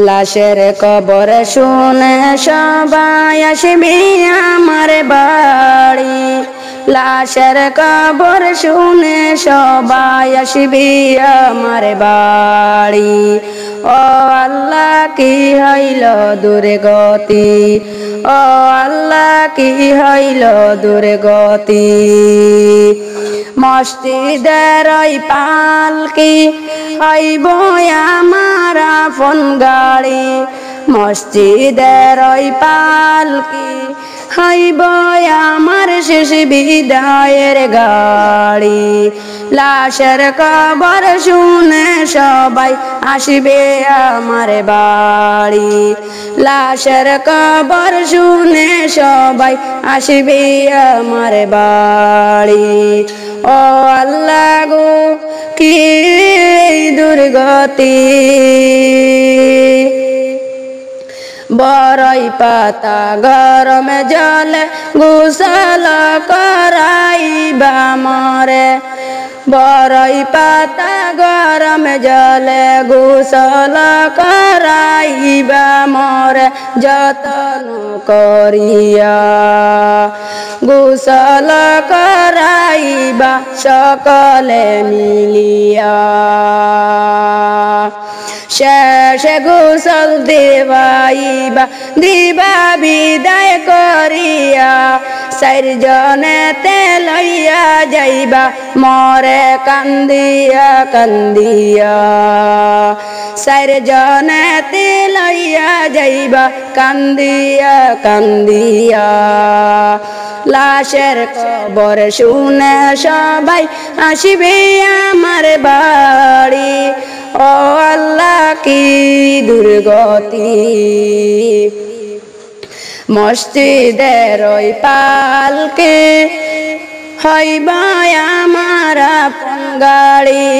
লাশের কবর শুনে সবাই আসবি আমার বাড়ি। লাশের কবর শুনে সবাই আসবি আমার বাড়ি। ও আল্লাহ কি হইল দুর্গতি, ও আল্লাহ কি হইল দুর্গতি। মসজিদের ওই পালকি হইব আমার আপন গাড়ি। মসজিদের ওই পালকি হইব আমার শেষ বিদায়ের গাড়ি। লাশের কবর শুনে সবাই আসবে আমার বাড়ি। লাশের কবর শুনে সবাই আসবে আমার বাড়ি। ও আল্লাহ গো কি দুর্গতি। বরই পাতা গরমে জলে গোসল করাইবা মরে। বরই পাতা গরমে জলে গোসল করাইবা মরে যতন করিয়া। গোসল করাইবা সকলে মিলিয়া। শেষে গোসল দিবাইবা দিবা বিদায় করিয়া। চারজনেতে লইয়া যাইবা মরে কান্দিয়া কান্দিয়া। চারজনেতে লইয়া যাইবা কান্দিয়া কান্দিয়া। লাশের কবর শুনে সবাই আসবে আমার বাড়ি। ও আল্লাহ কি দুর্গতি। মসজিদের ওই পালকে হইবা আমার আপন গাড়ি।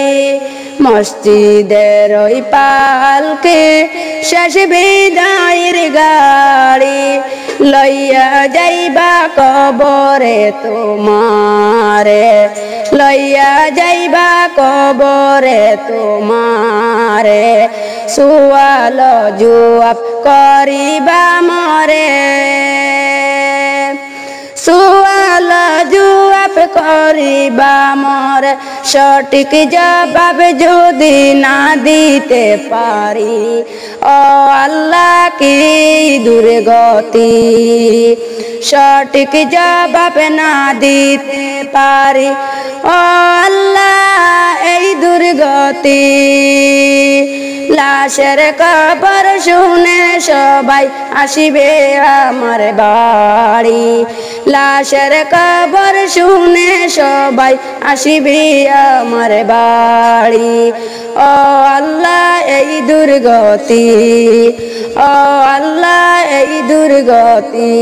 মসজিদের ওই পালকে শেষ বিদায়ের গাড়ি। লইয়া যাইবা কবরে তোমারে, লইয়া যাইবা কবরে তোমারে। সুয়াল জবাব করিবা মরে, সুয়াল জবাব করিবা মরে। সঠিক জবাব যদি না দিতে পারি, ও আল্লাহ কি দুর্গতি। সঠিক জবাব না দিতে পারি, ও আল্লাহ এই দুর্গতি। লাশের কবর শুনে সবাই আসবে আমার বাড়ি। লাশের কবর শুনে সবাই আসবে আমার বাড়ি। ও আল্লাহ এই দুর্গতি, ও আল্লাহ এই দুর্গতি।